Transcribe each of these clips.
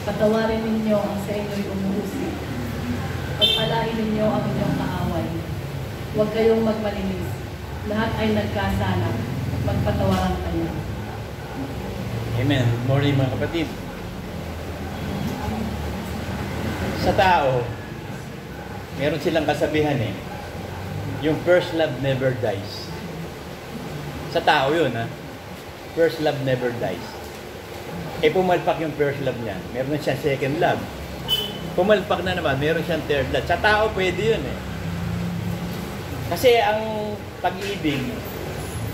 Patawarin ninyo ang sa inyo'y umuusig. Pagpalain ninyo ang inyong kaaway. Huwag kayong magmalinis. Lahat ay nagkasala. Magpatawaran kayo. Amen. Good morning mga kapatid. Sa tao, meron silang kasabihan yung first love never dies. Sa tao yun first love never dies. Pumalpak yung first love niya, meron na siyang second love. Pumalpak na naman, meron siyang third love. Sa tao pwede yun Kasi ang pag-ibig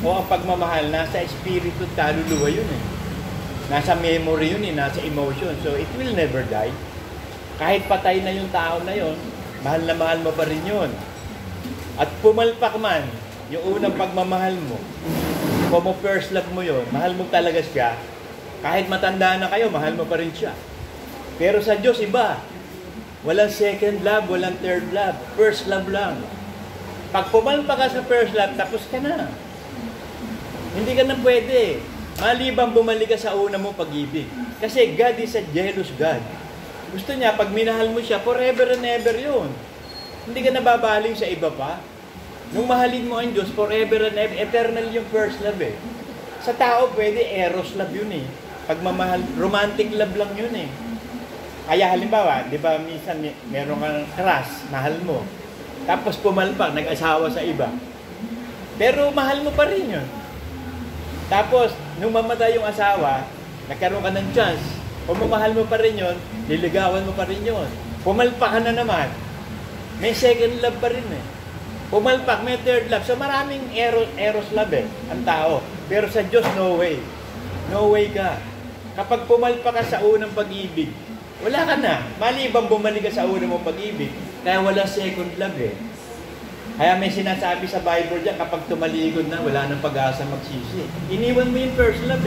o ang pagmamahal nasa espiritu at kaluluwa yun Nasa memory yun nasa emotion. So it will never die. Kahit patay na yung tao na yun, mahal na mahal mo pa rin yun. At pumalpak man, yung unang pagmamahal mo, kung mo first love mo yun, mahal mo talaga siya, kahit matanda na kayo, mahal mo pa rin siya. Pero sa Diyos, iba. Walang second love, walang third love. First love lang. Pag pumalpak ka sa first love, tapos ka na. Hindi ka na pwede. Malibang bumalik ka sa una mo pag-ibig. Kasi God is a jealous God. Gusto niya, pag minahal mo siya, forever and ever yun. Hindi ka nababaling sa iba pa. Nung mahalin mo ang Diyos, forever and ever, eternal yung first love Sa tao, pwede eros love yun Pagmamahal, romantic love lang yun Kaya halimbawa, di ba, minsan meron kang crush, mahal mo. Tapos pumalpak, nag-asawa sa iba. Pero mahal mo pa rin yun. Tapos, nung mamatay yung asawa, nagkaroon ka ng chance, pumamahal mo pa rin yun, liligawan mo pa rin yun. Pumalpak ka na naman, may second love pa rin Pumalpak, may third love. So maraming eros love ang tao. Pero sa Diyos, no way. No way ka. Kapag pumalpak ka sa unang pag-ibig, wala ka na. Malibang bumalik ka sa unang mong pag-ibig, kaya wala second love Kaya may sinasabi sa Bible diyan, kapag tumalikod na, wala nang pag-asa magsisi. Iniwan mo yung first love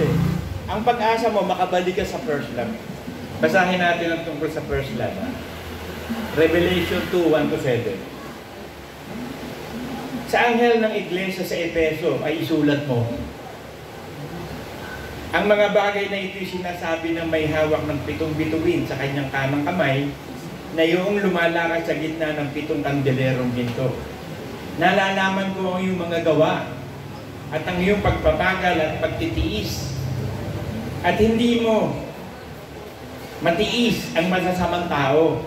Ang pag-asa mo, makabalik ka sa first love. Basahin natin ang tungkol sa first love. Revelation 2:1-7. Sa anghel ng iglesia sa Efeso ay isulat mo, ang mga bagay na ito'y sinasabi ng may hawak ng 7 bituin sa kanyang kanang kamay, na yung lumalakad sa gitna ng 7 kandelerong ginto. Nalalaman ko ang iyong mga gawa at ang iyong pagpapagal at pagtitiis. At hindi mo matiis ang masasamang tao.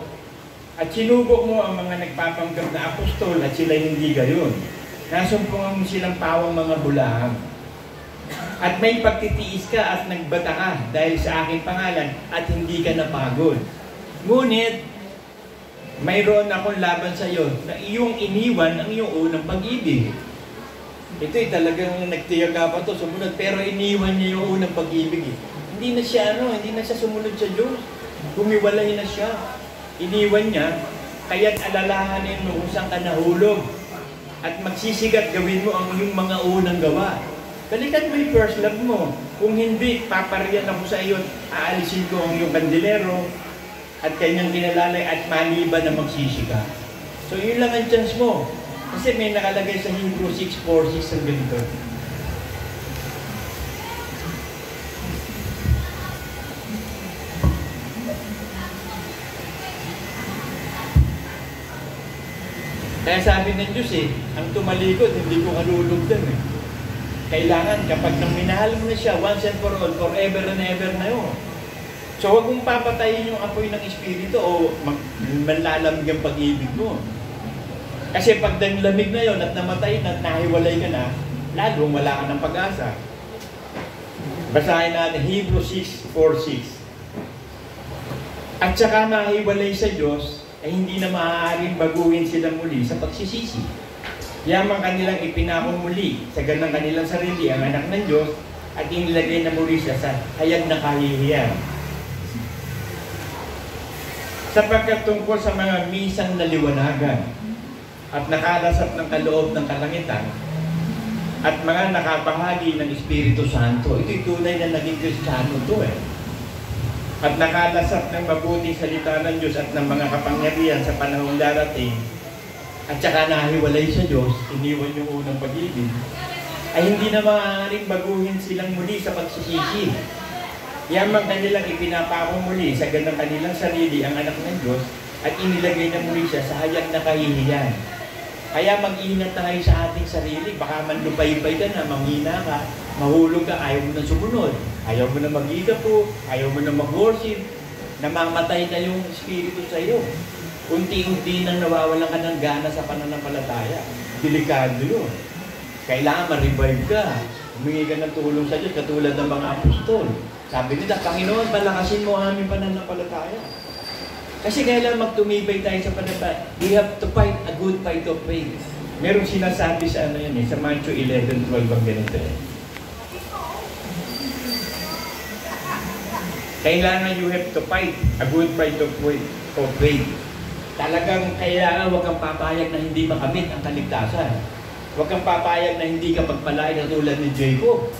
At sinubok mo ang mga nagpapanggap na apostol at sila hindi gayon. Nasumpungan mo silang pawang mga bulaang. At may pagtitiis ka at nagbata ka dahil sa aking pangalan at hindi ka napagod. Ngunit, mayroon akong laban sa iyo na iyong iniwan ang iyong unang pag-ibig. Ito'y talagang nagtiyaga pa to, sumunod, pero iniwan niya yung unang pag-ibig Hindi na siya hindi na siya sumunod sa Diyos. Humiwalay na siya. Iniwan niya, kaya't alalahanin mo kung saan ka nahulog. At magsisigat gawin mo ang iyong mga unang gawa. Balikan mo yung first love mo. Kung hindi, papariyan ako sa iyo, aalisin ko ang iyong kandelero at kanyang kinalalay at maliban na magsisika. So yun lang ang chance mo. Kasi may nakalagay sa Hebrew 6:4-6 ang ganito. Kaya sabi ng Diyos ang tumalikod, hindi ko kalulugdan Kailangan kapag nang minahal mo na siya, once and for all, forever and ever na yun. So huwag mong papatayin yung apoy ng Espiritu o manlalamig ang pag-ibig mo. Kasi pag lamig na yon at namatay na at nahiwalay ka na, lalong wala ka ng pag-asa. Basahin natin Hebrew 6:4-6. At saka nahiwalay sa Diyos, ay hindi na maaaring baguhin sila muli sa pagsisisi. Yamang kanilang ipinakong muli sa ganang kanilang sarili ang anak ng Diyos at inilagay na muli siya sa hayag na kahihiyan. Sapagkat tungkol sa mga misang naliwanagan at nakalasap ng kaloob ng kalangitan at mga nakapahagi ng Espiritu Santo, ito'y tunay na naging Kristiyano to at nakalasap ng mabuting salita ng Diyos at ng mga kapangyarihan sa panahong darating, at saka nahiwalay sa Diyos, iniwan yung unang pag-ibig, ay hindi na maaaring baguhin silang muli sa pagsisisi. Yan ang kanilang ipinapako muli sa gandang kanilang sarili ang anak ng Diyos at inilagay na muli siya sa hayag na kahihiyan. Kaya mag-ingat na kayo sa ating sarili. Baka manlupay-pay ka na, manghina ka, mahulog ka, ayaw mo na sumunod, ayaw mo na mag-igapo, ayaw mo na mag-worship, namamatay na yung espiritu sa iyo. Unti-unti nang nawawalan ka ng gana sa pananampalataya. Delikado yun. Kailangan ma-revive ka. Humingi ka ng tulong sa Diyos, katulad ng mga apostol. Sabi nila, Panginoon, palakasin mo ang aming pananampalataya. Kasi kailangan magtumibay tayo sa pananampalataya. We have to fight a good fight of faith. Merong sinasabi sa ano yan sa Matthew 11:12 ang ganito eh. Kailangan you have to fight a good fight of faith. Talagang kailangan huwag kang papayag na hindi makamit ang kaligtasan. Huwag kang papayag na hindi ka pagpalain katulad ni Jacob.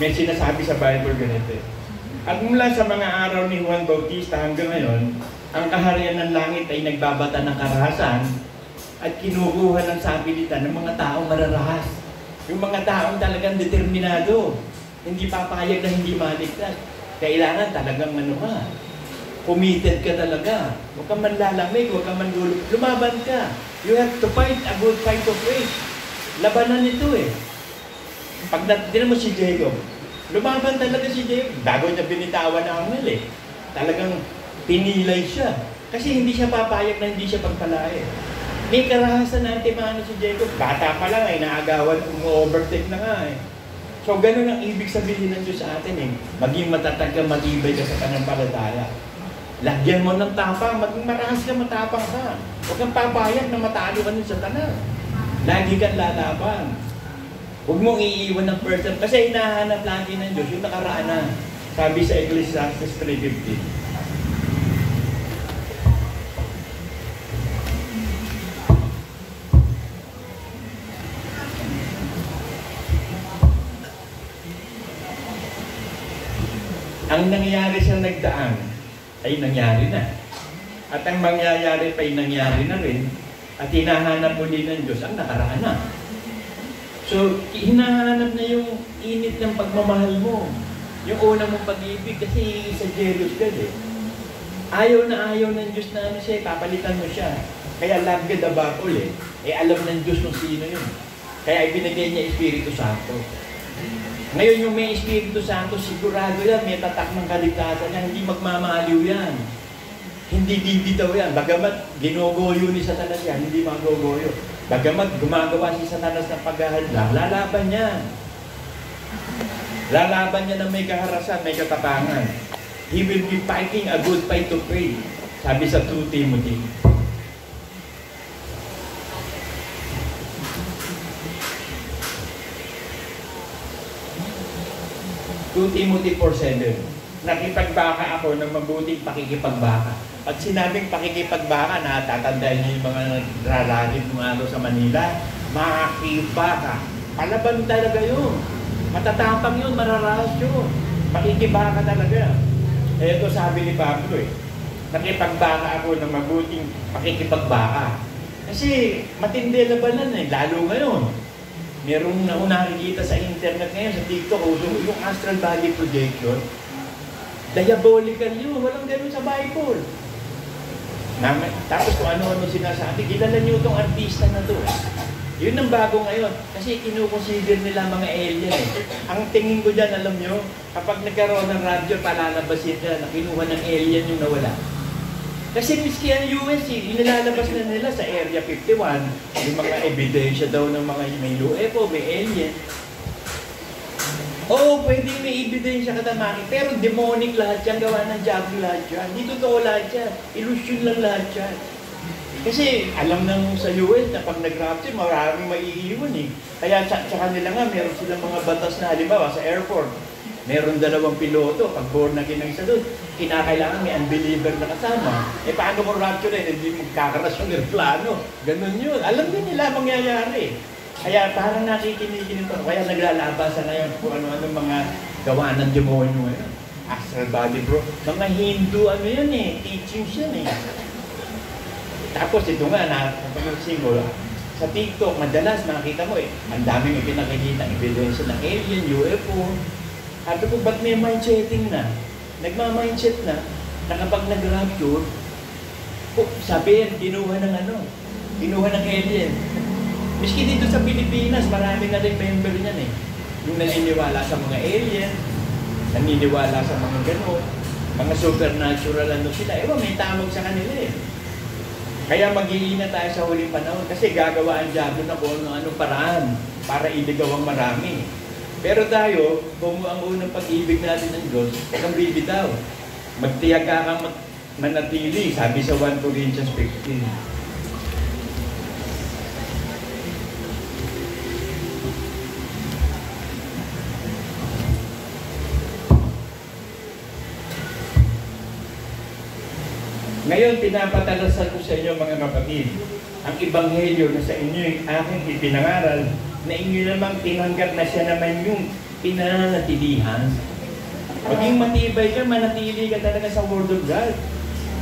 May sinasabi sa Bible ganito. At mula sa mga araw ni Juan Bautista hanggang ngayon, ang kaharian ng langit ay nagbabata ng karahasan at kinukuha ng sapilitan ng mga taong mararahas. Yung mga taong talagang determinado, hindi papayag na hindi maligtas. Kailangan talagang committed ka talaga. Huwag kang manlalamig, huwag kang manlulog. Lumaban ka. You have to fight a good fight of faith. Labanan ito eh. Pag natin mo si Jacob, lumaban talaga si Jacob. Bago niya binitawan ang anghel eh. Talagang pinilay siya. Kasi hindi siya papayag na hindi siya pagpalain. May karahasan na antimano si Jacob. Bata pa lang ay naagawan, umu-overtake na nga eh. So ganun ang ibig sabihin ng Diyos sa atin eh. Maging matatag ka, matibay ka sa pananampalataya. Lagyan mo ng tapang, maging marahas ka, matapang ka. Huwag kang papayag na matalo ka nun sa tanan. Lagi kang lalaban. Huwag mong iiwan ng person. Kasi hinahanap lagi ng Diyos yung nakaraan na. Sabi sa Ecclesiastes 3:15. Ang nangyari sa nagdaan ay nangyari na. At ang mangyayari pa ay nangyari na rin. At hinahanap muli ng Diyos ang nakaraan na. So, hinahanap na yung init ng pagmamahal mo. Yung una mong pag-ibig kasi sa jealous ka eh. Ayaw ng Diyos na ano siya, papalitan mo siya. Kaya love God above all eh. Alam ng Diyos kung sino yun. Kaya ibinigay niya Espiritu Santo. Ngayon yung may Espiritu Santo, sigurado yan, may tatak ng kaligtasan yan, hindi magmamaliw yan. Hindi bibitaw yan. Bagamat ginugoyo ni Satanas yan, hindi magogoyo. Bagamat gumagawa si Satanas ng paghahadlang, lalaban yan. Lalaban niya na may kaharasan, may katapangan. He will be fighting a good fight of faith. Sabi sa 2 Timothy. Timothy 4:7. Nakipagbaka ako ng mabuting pakikipagbaka. Pag sinabing pakikipagbaka, natatandaan niyo yung mga nagralagid mga sa Manila, makakibaka. Palaban talaga yun. Matatapang yun, mararahas yun. Pakikibaka talaga. Ito sabi ni Pablo eh. Nakipagbaka ako ng mabuting pakikipagbaka. Kasi matindi labanan eh, lalo ngayon. Merong nakikita sa internet ngayon, sa TikTok, yung astral body projection. Diabolical yun. Walang ganun sa Bible. Tapos kung ano-ano sinasabi, kilala niyo itong artista na to. Yun ang bago ngayon. Kasi kinukonsider nila mga alien eh. Ang tingin ko dyan, alam nyo, kapag nagkaroon ng radyo, palalabasin nila na kinuha ng alien yung nawala. Kasi miski ang US, inilalabas na nila sa Area 51, yung mga ebidensya daw ng mga may UFO, may alien. Oo, pwede may ebidensya katamaki, pero demonic lahat yan, gawa ng diablo lahat yan. Hindi totoo lahat yan, illusion lang lahat yan. Kasi alam nang sa US na pag nag-rapture, maraming maiiwan eh. Kaya sa kanila nga, meron silang mga batas na halimbawa sa airport. Meron 2 piloto, pag born na ng isa doon, kinakailangan may unbeliever na kasama. Paano kung rapture eh, hindi magkakaras yung aeroplano. Ganun yun. Alam din nila mangyayari. Kaya parang nakikinig ito. Kaya naglalabasan na yun kung ano-ano mga gawa ng demonyo ngayon. Astral body bro. Mga Hindu ano yan eh, teachings yan eh. Tapos ito nga, napag-using ko, sa TikTok, madalas makikita mo eh, ang daming ipinakikita, ebidensya ng alien, UFO. Sabi ko, ba't may mind setting na? nagmamindset na kapag nag-rapture, sabihin, kinuha ng alien. Miski dito sa Pilipinas, marami na rin member niyan eh. Yung naniniwala sa mga alien, naniniwala sa mga gano'n, mga supernatural sila. Ewan, may tawag sa kanila eh. Kaya mag-iingat tayo sa huling panahon kasi gagawa ang diablo na kung anong paraan para iligaw ang marami. Pero tayo, kung ang unang pag-ibig natin ng Diyos, huwag kang bibitaw. Magtiyag ka kang manatili, sabi sa 1 Corinthians 15. Ngayon, pinapatalasan ko sa inyo mga kapatid, ang ebanghelyo na sa inyo yung aking ipinangaral, na inyo namang tinanggap na siya naman yung pinananatilihan. Maging matibay ka, manatili ka talaga sa Word of God.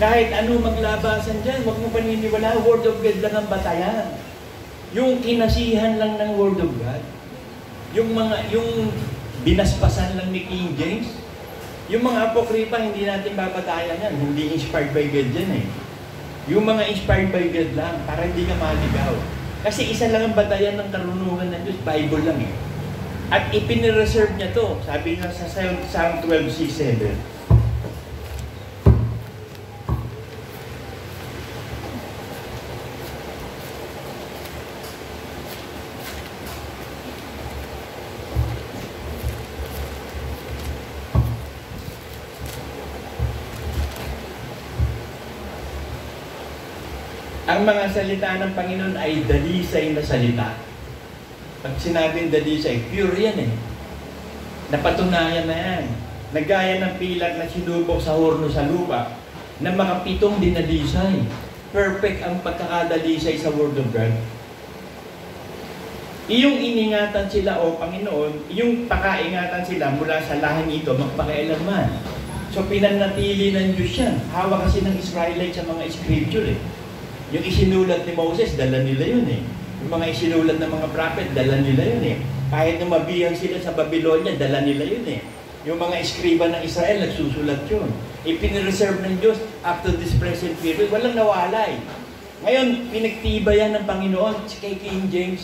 Kahit ano maglabasan dyan, huwag mo paniniwala, Word of God lang ang batayan. Yung kinasihan lang ng Word of God, yung binaspasan lang ni King James, yung mga apokripa, hindi natin babatayan yan. Hindi inspired by God yan eh. Yung mga inspired by God lang, para hindi ka maligaw. Kasi isa lang ang batayan ng karunungan ng Diyos, Bible lang eh. At ipinireserve niya to, sabi nga sa Psalm 12:7. Ang mga salita ng Panginoon ay dalisay na salita. Pag sinabing dalisay, pure yan eh. Napatunayan na yan. Nagaya ng pilak na sinubok sa horno sa lupa na mga 7 dinalisay. Perfect ang pagkakadalisay sa Word of God. Iyong iningatan sila o Panginoon, iyong pakaingatan sila mula sa lahing ito magpakailanman. So pinanatili ng Diyos yan. Hawak kasi ng Israelite sa mga scripture eh. Yung isinulat ni Moses, dala nila yun eh. Yung mga isinulat ng mga prophet, dala nila yun eh. Kahit nung mabihang sila sa Babylonia, dala nila yun eh. Yung mga eskriba ng Israel, nagsusulat yun. Ipinireserve ng Diyos up to this present period. Walang nawalay. Ngayon, pinagtibayan ng Panginoon kay King James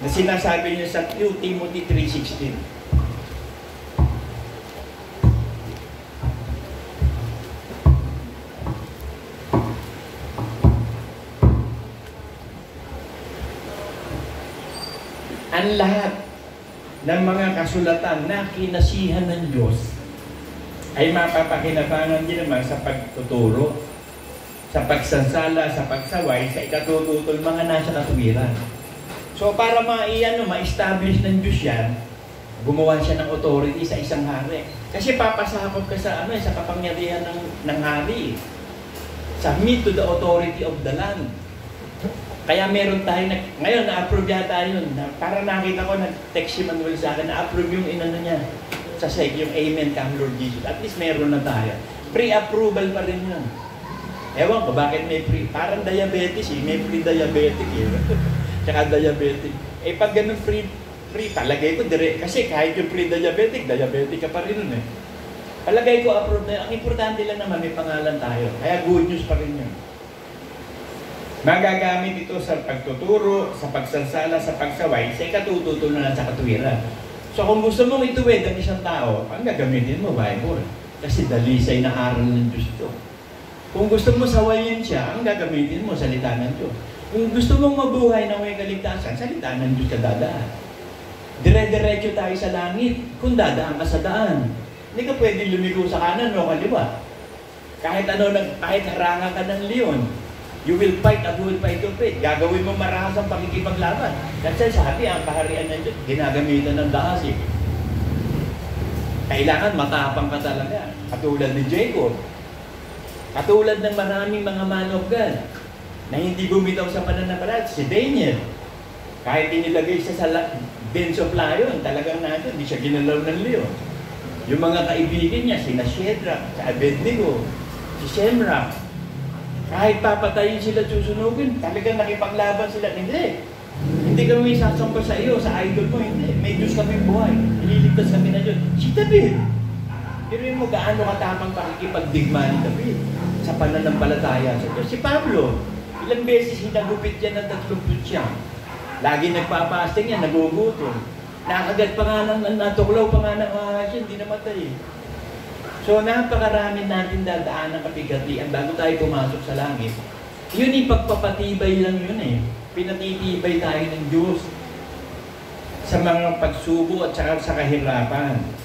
na sinasabi niya sa 2 Timothy 3:16. Ang lahat ng mga kasulatan na kinasihan ng Diyos ay mapapakinabangan din naman sa pagtuturo, sa pagsansala, sa pagsaway, sa ikatututol mga nasa katuwiran. So para ma-establish ng Diyos yan, gumawa siya ng authority sa isang hari. Kasi papasakop ka sa sa kapangyarihan ng hari. Submit to the authority of the land. Kaya meron tayo, ngayon na-approve yata yun. Para nakita ko, nag-text si Manuel sa akin, na-approve yung inano niya. Sa seg, yung Amen, Come Lord Jesus. At least meron na tayo. Pre-approval pa rin yun. Ewan ko, bakit may pre? Parang diabetes eh. May pre-diabetic eh. Tsaka diabetic. Eh pag ganun pre, palagay ko direct. Kasi kahit yung pre-diabetic, diabetic ka pa rin nun eh. Palagay ko approve na yun. Ang importante lang naman, may pangalan tayo. Kaya good news pa rin yun. Magagamit ito sa pagtuturo, sa pagsansala, sa pagsaway, sa ikatututulungan sa katuwiran. So kung gusto mong ituwid ang isang tao, ang gagamitin mo, Bible. Kasi dalisay na aral ng Diyos ito. Kung gusto mo sawayin siya, ang gagamitin mo, salita ng Diyos. Kung gusto mong mabuhay na may kaligtasan, salita ng Diyos ka dadaan. Dire-diretso tayo sa langit kung dadaan ka sa daan. Hindi ka pwede lumigo sa kanan o kaliwa. Kahit harangan ka ng leon, you will fight a good fight of faith. Gagawin mo marahas ang pakikipaglaban. Kasi sabi, ang kaharian ng Diyos, ginagamitan ng dahas eh. Kailangan matapang ka talaga. Katulad ni Jacob. Katulad ng maraming mga man of God na hindi bumitaw sa pananampalataya. Si Daniel, kahit inilagay siya sa dens of lion, talagang natin, hindi siya ginalaw ng leon. Yung mga kaibigan niya, sina Shadrach, si Abednego, si Shemra, kahit papatayin sila, susunugin, talagang nakipaglaban sila. Hindi kami sasamba sa iyo, sa idol mo, hindi. May Diyos kami buhay. Ililigtas kami na Diyos. Si David, Pero mo gaano katamang pakikipagdigma ni David sa pananampalataya sa Diyos. Si Pablo, ilang beses hinagupit yan ng 30. Lagi nagpapasting yan, nagugutom. Nakagat pa nga natuklaw pa nga ng ahas yan, hindi namatay. So napakarami natin dadaan ng kapigatian bago tayo pumasok sa langit. Yun ipagpapatibay lang yun eh. Pinatitibay tayo ng Diyos sa mga pagsubok at saka sa kahirapan.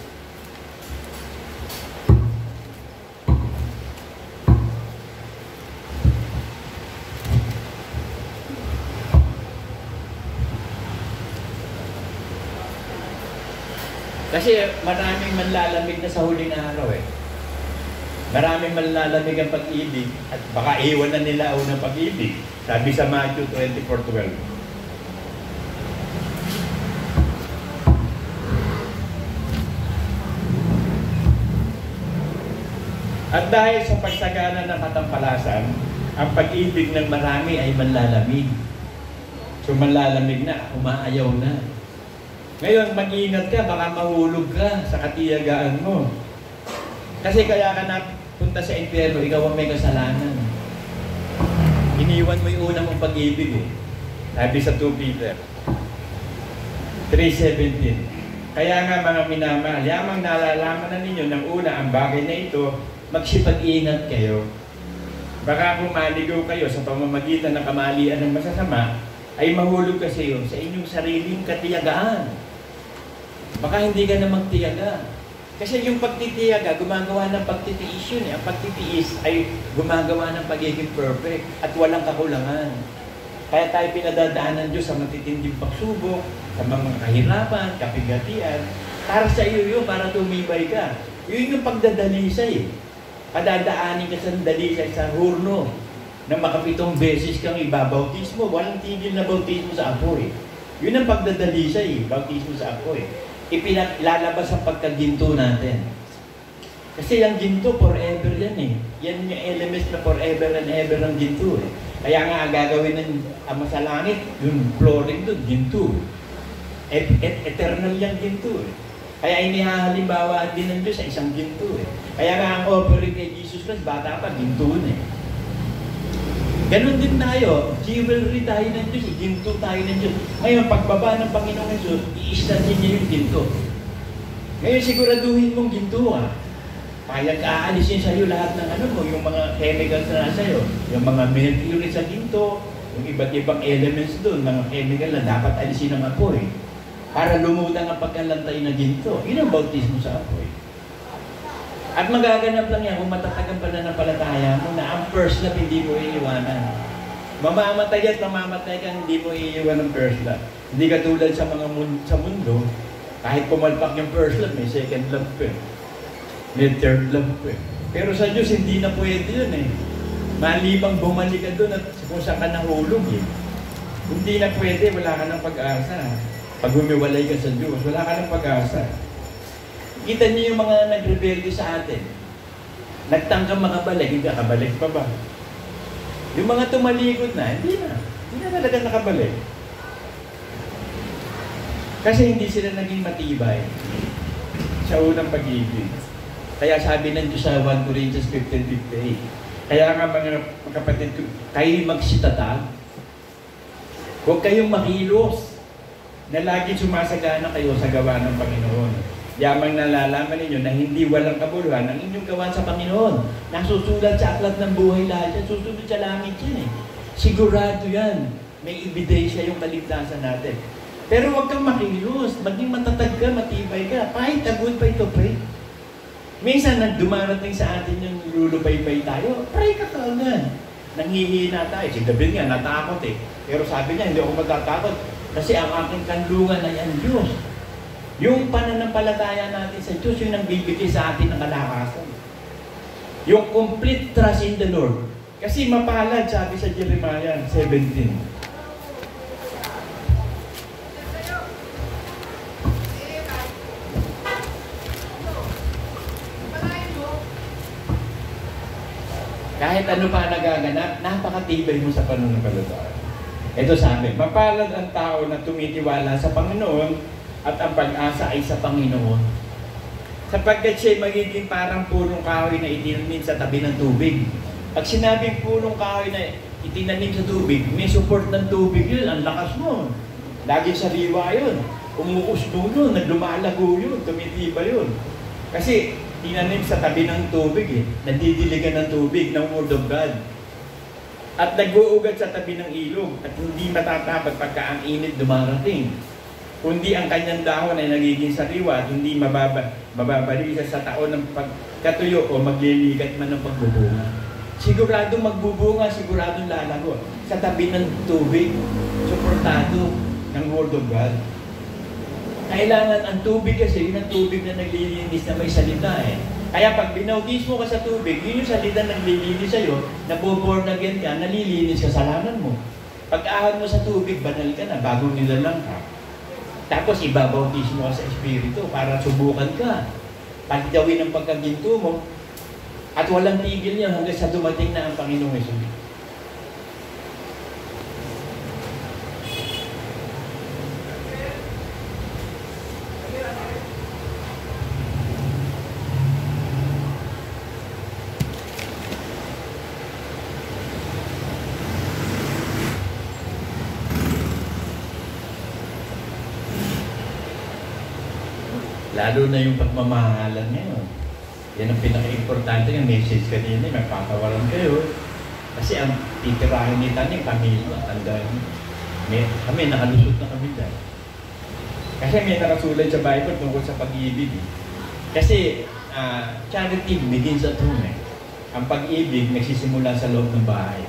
Kasi maraming manlalamig na sa huling araw eh. Maraming manlalamig ang pag-ibig at baka iwan na nila unang pag-ibig. Sabi sa Matthew 24:12. At dahil sa pagsagana ng katampalasan, ang pag-ibig ng marami ay manlalamig. So manlalamig na, umaayaw na. Ngayon, mag-iingat ka, baka mahulog ka sa katiyagaan mo. Kasi kaya ka napunta sa impyerno, ikaw ang may kasalanan. Iniwan mo yung unang mong pag-ibig eh. Sabi sa 2 Peter 3:17. Kaya nga mga minamahal, yamang nalalaman na ninyo ng una ang bagay na ito, magsipag-ingat kayo. Baka kung maligaw kayo sa pamamagitan ng kamalian ng masasama, ay mahulog kasi yun sa inyong sariling katiyagaan. Baka hindi ka na magtiyaga. Kasi yung pagtitiyaga, gumagawa ng pagtitiis yun eh. Ang pagtitiis ay gumagawa ng pagiging perfect at walang kakulangan. Kaya tayo pinadadaan ng Diyos sa matitinding pagsubok, sa mga kahirapan, kapigatian. Para sa iyo yun, para tumibay ka. Yun yung pagdadalisay eh. Padadaanin ka sa dalisay sa hurno na makapitong beses kang ibabautismo. Walang tigil na bautismo sa apoy. Yun ang pagdadalisay eh, bautismo sa apoy. Ipinalabas ang pagkaginto natin. Kasi yung ginto, forever yan eh. Yan yung elements na forever and ever ang ginto eh. Kaya nga gagawin ng ama sa langit, yung flooring doon, ginto. Eternal yung ginto eh. Kaya inihahalimbawa din ng Diyos sa isang ginto eh. Kaya nga ang offering kay Jesus Christ, bata pa, ginto eh. Ganon din tayo, jewelry tayo ng Diyos, ginto tayo ng Diyos. Ngayon, pagbaba ng Panginoong Jesus, i-stand niya yung ginto. Ngayon, siguraduhin mong ginto ah. Kaya aalisin sa'yo lahat ng ano mo, yung mga chemicals na nasa iyo, yung mga mercury sa ginto, yung iba't ibang elements doon, mga chemical na dapat alisin ng apoy. Para lumutang ang pagkalantay na ginto. Yun ang bautismo sa apoy. At magaganap lang yan kung matatag ang pananampalataya mo na ang first love hindi mo iiwanan. Mamamatay at mamamatay kang hindi mo iiwan ang first love. Hindi katulad sa mga sa mundo, kahit pumalpak yung first love, may second love pa eh. May third love pa eh. Pero sa Diyos, hindi na pwede yun eh. Malibang bumalik ka doon at kung saan ka nahulog eh. Hindi na pwede, wala ka ng pag-asa. Pag humiwalay ka sa Diyos, wala ka ng pag-asa. Kita niyo yung mga nagrebelde sa atin. Nagtangkang makabalik, hindi nakabalik pa ba? Yung mga tumalikod na, hindi na talaga nakabalik. Kasi hindi sila naging matibay sa unang pag-ibig. Kaya sabi ng Diyos sa 1 Corinthians 15:58, kaya nga mga kapatid ko, kayo magsitatag, huwag kayong makilos na lagi sumasagana kayo sa gawa ng Panginoon. Yamang nalalaman ninyo na hindi walang kabuluhan ang inyong gawa sa Panginoon. Nasusulat sa aklat ng buhay lahat yan. Susunod sa langit yan eh. Sigurado yan. May ebidensya yung kaligtasan natin. Pero huwag kang makilos. Maging matatag ka, matibay ka. Fight a good fight of faith. Minsan dumarating sa atin yung lulupay-pay tayo, pray ka kaagad. Nanghihina tayo. Si David nga, natakot eh. Pero sabi niya, hindi ako matatakot. Kasi ang aking kanlungan ay ang Diyos. Yung pananampalataya natin sa Diyos, yung nagbibigay sa atin ng kalakasan. Yung complete trust in the Lord. Kasi mapalad, sabi sa Jeremiah 17. Kahit ano pa nagaganap, napakatibay mo sa pananampalataya. Ito sabi, mapalad ang tao na tumitiwala sa Panginoon at ang pag-asa ay sa Panginoon. Sapagkat siya magiging parang punong kahoy na itinanim sa tabi ng tubig. Pag sinabing punong kahoy na itinanim sa tubig, may support ng tubig yun, ang lakas mo. Lagi sariwa yun. Umuusbong yun, lumalago yun, tumitiba yun. Kasi tinanim sa tabi ng tubig eh. Nandidiligan ng tubig, ng Word of God. At nag-uugat sa tabi ng ilog at hindi matatapag pagka ang init dumarating. Kundi ang kanyang dahon ay nagiging sariwa at hindi mababalik sa taon ng pagkatuyo o magliligat man ng pagbubunga. Siguradong magbubunga, siguradong lalago. Sa tabi ng tubig, suportado ng Word of God. Kailangan ang tubig kasi, yun ang tubig na naglilinis na may salita eh. Kaya pag binautis mo ka sa tubig, yun yung salita na naglilinis sa'yo, naboborn again ka, nalilinis kasalanan mo. Pag ahon mo sa tubig, banal ka na, bago nilalang ka. Tapos ibabautis mo ka sa Espiritu para subukan ka. Pagdawin ang pagkaginto mo, at walang tigil niya hanggang sa dumating na ang Panginoong Hesus. Lalo na yung pagmamahalan ngayon. Yan ang pinaka-importante yung message kanina, magpatawaran kayo. Kasi ang titirahin ni Tani, pamilya, tandaan niyo. Kami, nakalusot na kami dyan. Kasi may nakasulat sa Bible tungkol sa pag-ibig. Kasi charity begins at home. Ang pag-ibig nagsisimula sa loob ng bahay.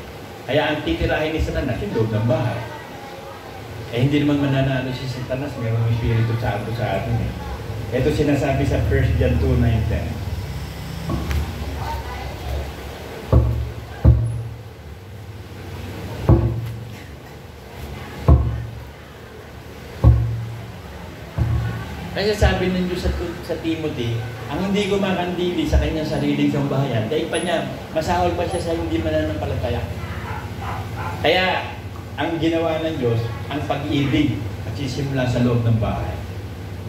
Kaya ang titirahin ni Satanas, yung loob ng bahay. Hindi naman mananalo si Satanas, mayroong Espiritu Santo sa atin eh. Ito sinasabi sa 1 John 2:9-10. Kasi sabi ng Diyos sa Timothy, ang hindi kumakandili sa kanyang sariling sambahayan, dahil pa niya, masahol pa siya sa hindi mananampalataya. Kaya, ang ginawa ng Diyos, ang pag-ibig at sisimula sa loob ng bahay.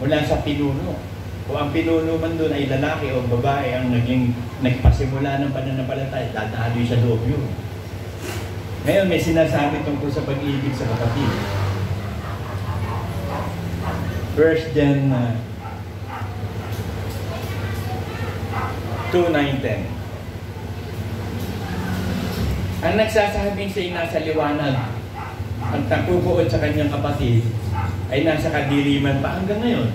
Mula sa pinuno. Kung ang pinuno man doon ay lalaki o babae ang nagpasimula ng pananampalataya, dadaloy sa loob yun. Ngayon, may sinasabi tungkol sa pag-ibig sa kapatid. 1 John 2:9-10. Ang nagsasabing siya'y nasa liwanag, ang napupuot sa kanyang kapatid, ay nasa kadiliman pa hanggang ngayon.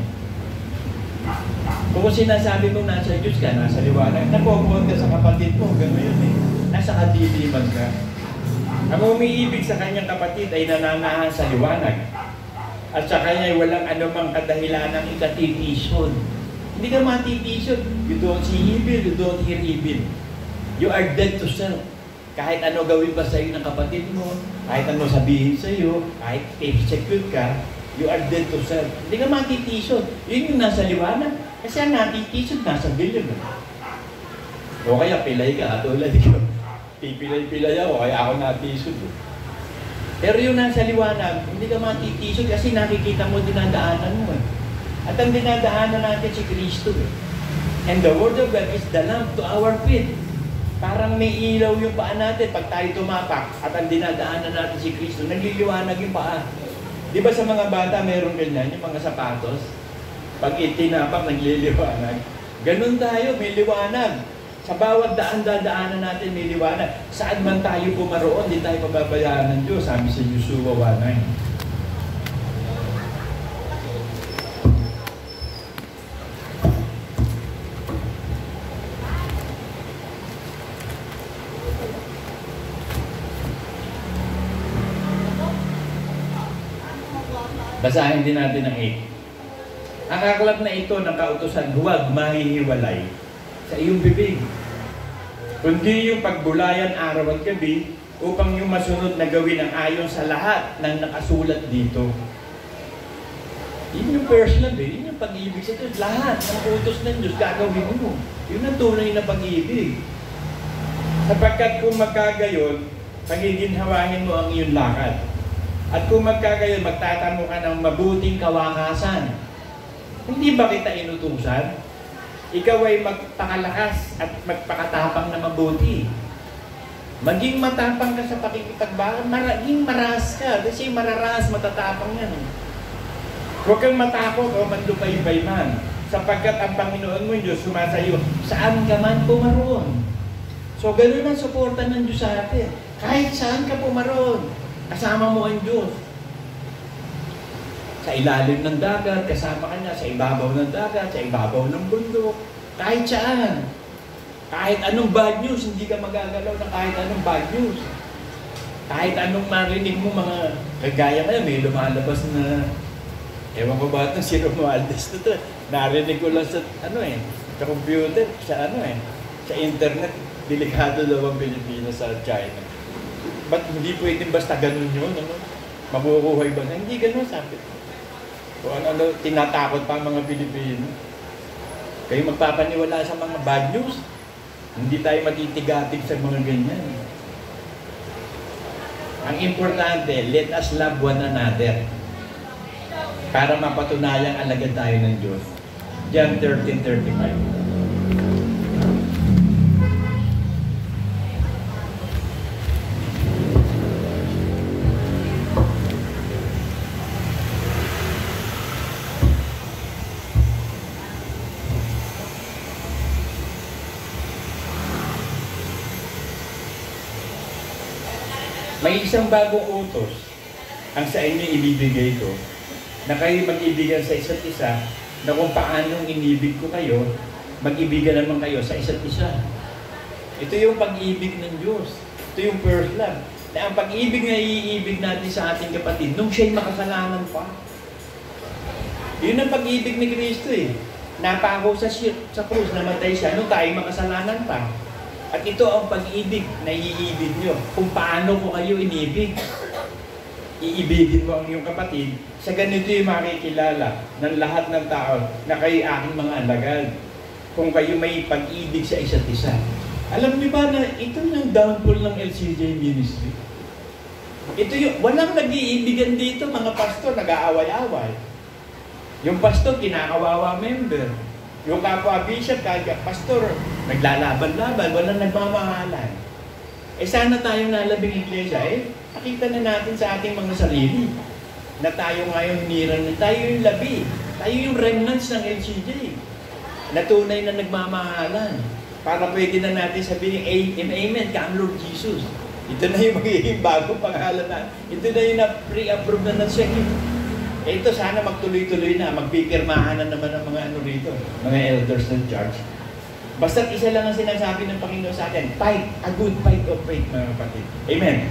Kung sinasabi mo nasa Diyos ka, nasa liwanag, napupuot ka sa kapatid mo hanggang ngayon eh. Nasa kadiliman ka. Ang umiibig sa kanyang kapatid ay nananahan sa liwanag. At sa kanya ay walang anumang kadahilan ng ikatitisyon. Hindi ka matitisyon. You don't see evil, you don't hear evil. You are dead to self. Kahit ano gawin pa sa'yo ng kapatid mo, kahit ano sabihin sa'yo, kahit execute ka, you are dead to self. Hindi ka matitisyon. Yun yung nasa liwanag. Kasi ang natitisyon, nasa bilyon. O kaya pilay ka, tulad ko. Pipilay-pilay ako, kaya ako natisyon. Pero yung nasa liwanag, hindi ka matitisyon kasi nakikita mo dinadaanan mo. At ang dinadaanan natin si Kristo. And the Word of God is the lamp to our feet. Parang may ilaw yung paa natin pag tayo tumapak at ang dinadaanan natin si Kristo, nagliliwanag yung paa. Di ba sa mga bata meron ganyan, yung mga sapatos? Pag itinapak, nagliliwanag. Ganun tayo, may liwanag. Sa bawat dadaanan natin may liwanag. Saan man tayo pumaroon, di tayo pababayaan ng Diyos. Sabi sa Joshua 1:9. Basahin din natin ang 8. Ang aklat na ito ng kautusan, huwag mahihiwalay sa iyong bibig, kundi yung pagbulayan araw at gabi upang yung masunod na gawin ang ayon sa lahat ng nakasulat dito. Yun yung first love yun yung pag-ibig sa Diyos. Lahat ng utos ng Diyos gagawin mo. Yun ang tunay na pag-ibig. Sapagkat kung magkagayon, pagiginhawahin mo ang iyong lakad. At kung magkagayon, magtatamo ka ng mabuting kawakasan. Hindi ba kita inutusan? ikaw ay magpakalakas at magpakatapang na mabuti. Maging matapang ka sa pakikipagbakan, maging maras ka. Kasi mararas, matatapang yan. Huwag kang matakot o manlupay-bay man. Sapagkat ang Panginoon mo Diyos sumasayo, saan ka man pumaroon. So, ganoon ang suporta ng Diyos sa atin. Kahit saan ka pumaroon, kasama mo ang Diyos. Sa ilalim ng dagat, kasama ka niya. Sa ibabaw ng dagat, sa ibabaw ng bundok. Kahit saan. Kahit anong bad news, hindi ka magagalaw na kahit anong bad news. Kahit anong marinig mo mga kagaya ngayon, may lumalabas na ewan ko ba ito, si Romualdez na ito. Narinig ko lang sa, sa computer, sa sa internet, delikado daw ang Pilipinas sa China. Ba't hindi pwedeng basta ganun yun, mabubuhay ba na? Hindi ganun, sabi ko. Kung ano, tinatakot pa ang mga Pilipino. Kayo magpapaniwala sa mga bad news, hindi tayo matitigatig sa mga ganyan. Ang importante, let us love one another. Para mapatunayang alagad tayo ng Diyos. John 13:35. May isang bagong utos ang sa inyo ibibigay ko, na kayo mag-ibigan sa isa't isa, na kung paanong inibig ko kayo, mag-ibigan naman kayo sa isa't isa. Ito yung pag-ibig ng Diyos. Ito yung first love. Na ang pag-ibig na iibig natin sa ating kapatid, nung siya'y makasalanan pa. Yun ang pag-ibig ni Kristo eh. Napako sa krus, namatay siya, nung tayo makasalanan pa. At ito ang pag-ibig na iibig nyo. Kung paano ko kayo inibig. Iibigin mo ang iyong kapatid. Sa ganito yung makikilala ng lahat ng tao na kayo aking mga alagad. Kung kayo may pag-ibig sa isa't isa. Alam niyo ba na ito yung downfall ng LCJ Ministry? Ito yung, walang nag-iibigan dito, mga pastor, nag-aaway-away. Yung pastor, kinakawawa member. Yung kapwa bishop, pastor, naglalaban-laban, walang nagmamahalan. Sana tayong nalabing iglesia, nakita na natin sa ating mga sarili na tayo ngayon niran, tayo yung labi, tayo yung remnants ng LCJ na tunay na nagmamahalan para pwede na natin sabihin, Amen, come Lord Jesus. Ito na yung magiging bagong pangalan na, ito na yung pre-approve na ng second. Ito sana magtuloy-tuloy na, magpipirmahan na naman ang mga rito, mga elders ng church. Basta't isa lang ang sinasabi ng Panginoon sa atin, fight, a good fight of faith, mga kapatid. Amen.